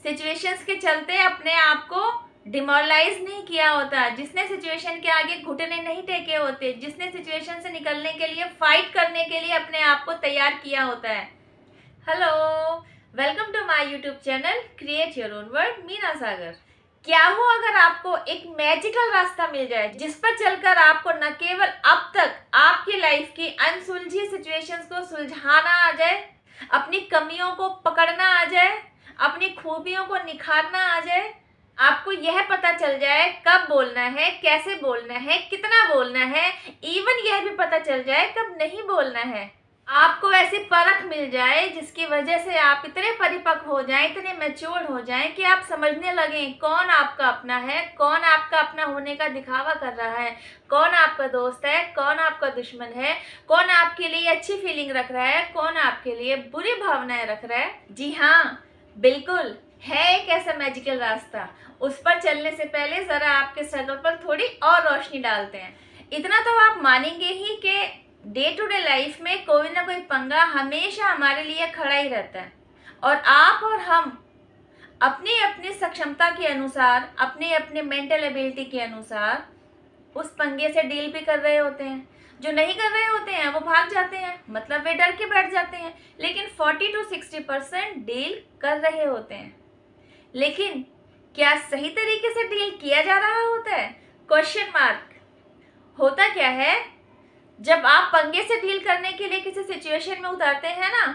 Situations के चलते अपने आप को डिमोरलाइज नहीं किया होता, जिसने सिचुएशन के आगे घुटने नहीं टेके होते, जिसने सिचुएशन से निकलने के लिए फाइट करने के लिए अपने आप को तैयार किया होता है। Hello, welcome to my YouTube channel create your own world, Meena Sagar. क्या हो अगर आपको एक मैजिकल रास्ता मिल जाए जिस पर चलकर आपको न केवल अब तक आपकी लाइफ की अनसुलझी सिचुएशंस को सुलझाना आ जाए, अपनी कमियों को पकड़ना आ जाए, अपनी खूबियों को निखारना आ जाए, आपको यह पता चल जाए कब बोलना है, कैसे बोलना है, कितना बोलना है, इवन यह भी पता चल जाए कब नहीं बोलना है। आपको ऐसी परख मिल जाए जिसकी वजह से आप इतने परिपक्व हो जाएं, इतने मैच्योर हो जाएं कि आप समझने लगें कौन आपका अपना है, कौन आपका अपना होने का दिखावा कर रहा है, कौन आपका दोस्त है, कौन आपका दुश्मन है, कौन आपके लिए अच्छी फीलिंग रख रहा है, कौन आपके लिए बुरी भावनाएं रख रहा है। जी हाँ, बिल्कुल है एक ऐसा मैजिकल रास्ता। उस पर चलने से पहले ज़रा आपके स्ट्रगल पर थोड़ी और रोशनी डालते हैं। इतना तो आप मानेंगे ही कि डे टू डे लाइफ में कोई ना कोई पंगा हमेशा हमारे लिए खड़ा ही रहता है, और आप और हम अपनी अपनी सक्षमता के अनुसार, अपने अपने मेंटल एबिलिटी के अनुसार उस पंगे से डील भी कर रहे होते हैं। जो नहीं कर रहे होते हैं वो भाग जाते हैं, मतलब वे डर के बैठ जाते हैं। लेकिन 40 to 60% डील कर रहे होते हैं। लेकिन क्या सही तरीके से डील किया जा रहा होता है? Question mark. होता क्या है, जब आप पंगे से डील करने के लिए किसी सिचुएशन में उतरते हैं ना,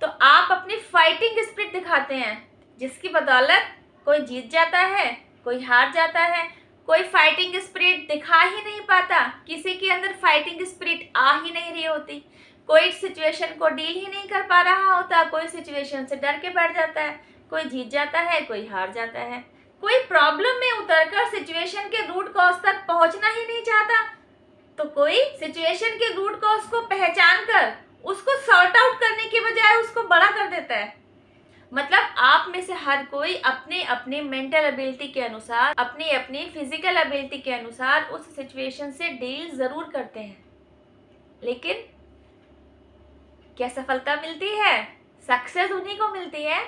तो आप अपनी फाइटिंग स्पिरिट दिखाते हैं, जिसकी बदौलत कोई जीत जाता है, कोई हार जाता है। कोई फाइटिंग स्पिरिट दिखा ही नहीं पाता, किसी के अंदर फाइटिंग स्पिरिट आ ही नहीं रही होती, कोई सिचुएशन को डील ही नहीं कर पा रहा होता, कोई सिचुएशन से डर के बैठ जाता है, कोई जीत जाता है, कोई हार जाता है। कोई प्रॉब्लम में उतरकर सिचुएशन के रूट कॉज तक पहुंचना ही नहीं चाहता, तो कोई सिचुएशन के रूट कॉज को पहचान कर उसको सॉर्ट आउट करने के बजाय उसको बड़ा कर देता है। मतलब आप में से हर कोई अपने अपने मेंटल एबिलिटी के अनुसार, अपनी अपनी फिजिकल एबिलिटी के अनुसार उस सिचुएशन से डील ज़रूर करते हैं। लेकिन क्या सफलता मिलती है? सक्सेस उन्हीं को मिलती है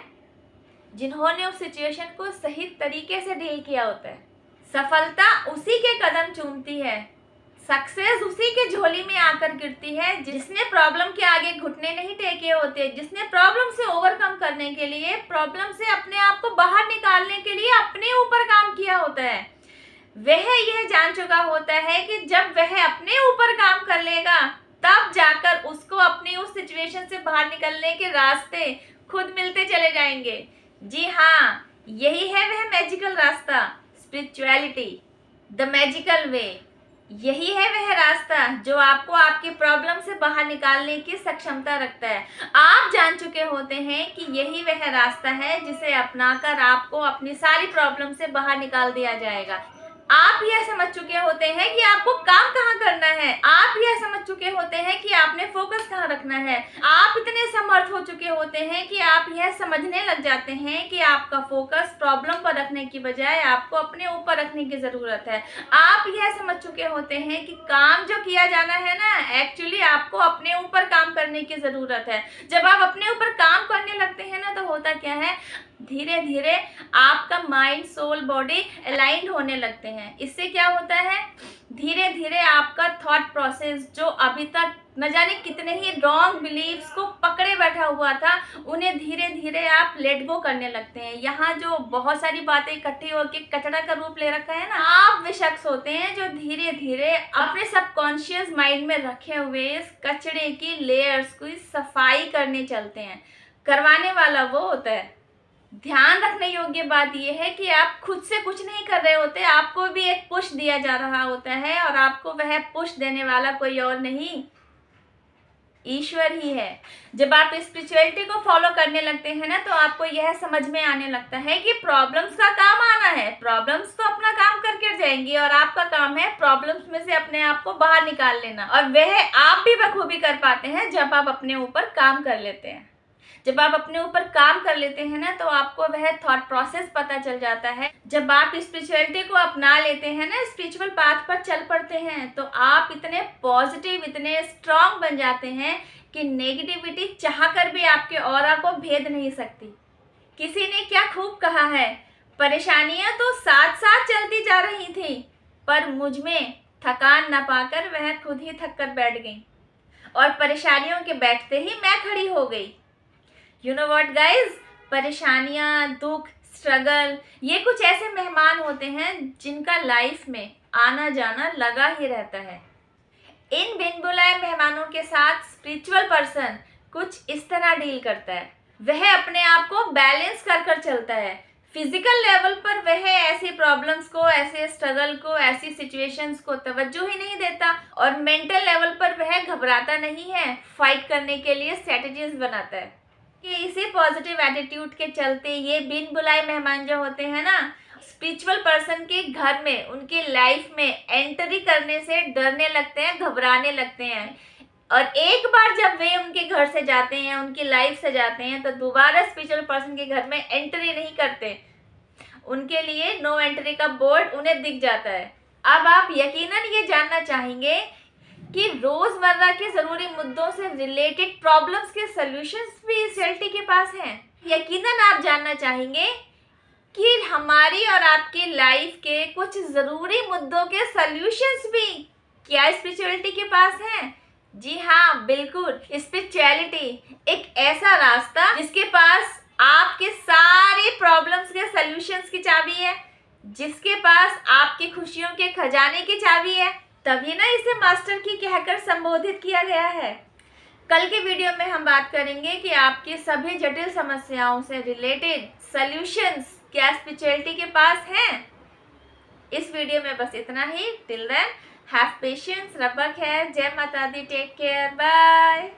जिन्होंने उस सिचुएशन को सही तरीके से डील किया होता है। सफलता उसी के कदम चूमती है, सक्सेस उसी के झोली में आकर गिरती है जिसने प्रॉब्लम के आगे घुटने नहीं टेके होते, जिसने प्रॉब्लम से ओवरकम करने के लिए, प्रॉब्लम से अपने आप को बाहर निकालने के लिए अपने ऊपर काम किया होता है। वह यह जान चुका होता है कि जब वह अपने ऊपर काम कर लेगा तब जाकर उसको अपनी उस सिचुएशन से बाहर निकलने के रास्ते खुद मिलते चले जाएंगे। जी हाँ, यही है वह मैजिकल रास्ता, स्पिरिचुअलिटी, द मैजिकल वे। यही है वह रास्ता जो आपको आपकी प्रॉब्लम से बाहर निकालने की सक्षमता रखता है। आप जान चुके होते हैं कि यही वह रास्ता है जिसे अपनाकर आपको अपनी सारी प्रॉब्लम से बाहर निकाल दिया जाएगा। आप यह समझ चुके होते हैं कि आपको काम कहाँ करना है, आप यह समझ चुके होते हैं कि आपने फोकस कहाँ रखना है। आप इतने समर्थ हो चुके होते हैं कि आप यह समझने लग जाते हैं कि आपका फोकस प्रॉब्लम पर रखने की बजाय आपको अपने ऊपर रखने की ज़रूरत है। आप यह समझ चुके होते हैं कि काम जो किया जाना है ना, एक्चुअली आपको अपने ऊपर काम करने की ज़रूरत है। जब आप अपने ऊपर काम करने लगते हैं ना, तो होता क्या है, धीरे धीरे आपका माइंड, सोल, बॉडी अलाइंड होने लगते हैं। इससे क्या होता है, धीरे धीरे आपका थॉट प्रोसेस जो अभी तक न जाने कितने ही रॉन्ग बिलीव्स को पकड़े बैठा हुआ था, उन्हें धीरे धीरे आप लेट गो करने लगते हैं। यहाँ जो बहुत सारी बातें इकट्ठी होकर कचरा का रूप ले रखा है ना, आप वे शख्स होते हैं जो धीरे धीरे अपने सबकॉन्शियस माइंड में रखे हुए इस कचरे की लेयर्स की सफाई करने चलते हैं। करवाने वाला वो होता है। ध्यान रखने योग्य बात यह है कि आप खुद से कुछ नहीं कर रहे होते, आपको भी एक पुश दिया जा रहा होता है, और आपको वह पुश देने वाला कोई और नहीं, ईश्वर ही है। जब आप स्पिरिचुअलिटी को फॉलो करने लगते हैं ना, तो आपको यह समझ में आने लगता है कि प्रॉब्लम्स का काम आना है। प्रॉब्लम्स तो अपना काम करके जाएंगी, और आपका काम है प्रॉब्लम्स में से अपने आप को बाहर निकाल लेना, और वह आप भी बखूबी कर पाते हैं जब आप अपने ऊपर काम कर लेते हैं। जब आप अपने ऊपर काम कर लेते हैं ना, तो आपको वह थॉट प्रोसेस पता चल जाता है। जब आप स्पिरिचुअलिटी को अपना लेते हैं ना, स्पिरिचुअल पाथ पर चल पड़ते हैं, तो आप इतने पॉजिटिव, इतने स्ट्रांग बन जाते हैं कि नेगेटिविटी चाह कर भी आपके ऑरा को भेद नहीं सकती। किसी ने क्या खूब कहा है, परेशानियां तो साथ साथ चलती जा रही थी, पर मुझ में थकान न पाकर वह खुद ही थक कर बैठ गई और परेशानियों के बैठते ही मैं खड़ी हो गई। यू नो व्हाट गाइज, परेशानियां, दुख, स्ट्रगल, ये कुछ ऐसे मेहमान होते हैं जिनका लाइफ में आना जाना लगा ही रहता है। इन बिन बुलाए मेहमानों के साथ स्पिरिचुअल पर्सन कुछ इस तरह डील करता है। वह अपने आप को बैलेंस कर कर चलता है। फिजिकल लेवल पर वह ऐसी प्रॉब्लम्स को, ऐसे स्ट्रगल को, ऐसी सिचुएशंस को तवज्जो ही नहीं देता और मेंटल लेवल पर वह घबराता नहीं है, फाइट करने के लिए स्ट्रेटजीज बनाता है। कि इसी पॉजिटिव एटीट्यूड के चलते ये बिन बुलाए मेहमान जो होते हैं ना, स्पिरिचुअल पर्सन के घर में, उनकी लाइफ में एंट्री करने से डरने लगते हैं, घबराने लगते हैं। और एक बार जब वे उनके घर से जाते हैं, उनकी लाइफ से जाते हैं, तो दोबारा स्पिरिचुअल पर्सन के घर में एंट्री नहीं करते। उनके लिए नो एंट्री का बोर्ड उन्हें दिख जाता है। अब आप यकीनन ये जानना चाहेंगे कि रोजमर्रा के जरूरी मुद्दों से रिलेटेड प्रॉब्लम्स के सॉल्यूशंस भी इस स्पेशलिटी के पास हैं। यकीनन आप जानना चाहेंगे कि हमारी और आपकी लाइफ के कुछ ज़रूरी मुद्दों के सॉल्यूशंस भी क्या स्पिरिचुअलिटी के पास हैं? जी हाँ, बिल्कुल। स्पिरिचुअलिटी एक ऐसा रास्ता जिसके पास आपके सारे प्रॉब्लम्स के सॉल्यूशंस की चाबी है, जिसके पास आपकी खुशियों के खजाने की चाबी है। तभी ना इसे मास्टर की कहकर संबोधित किया गया है। कल के वीडियो में हम बात करेंगे कि आपकी सभी जटिल समस्याओं से रिलेटेड सॉल्यूशंस क्या स्पिरिचुअलिटी के पास हैं। इस वीडियो में बस इतना ही। टिल देन हैव पेशेंस, रब खैर, जय माता दी, टेक केयर, बाय।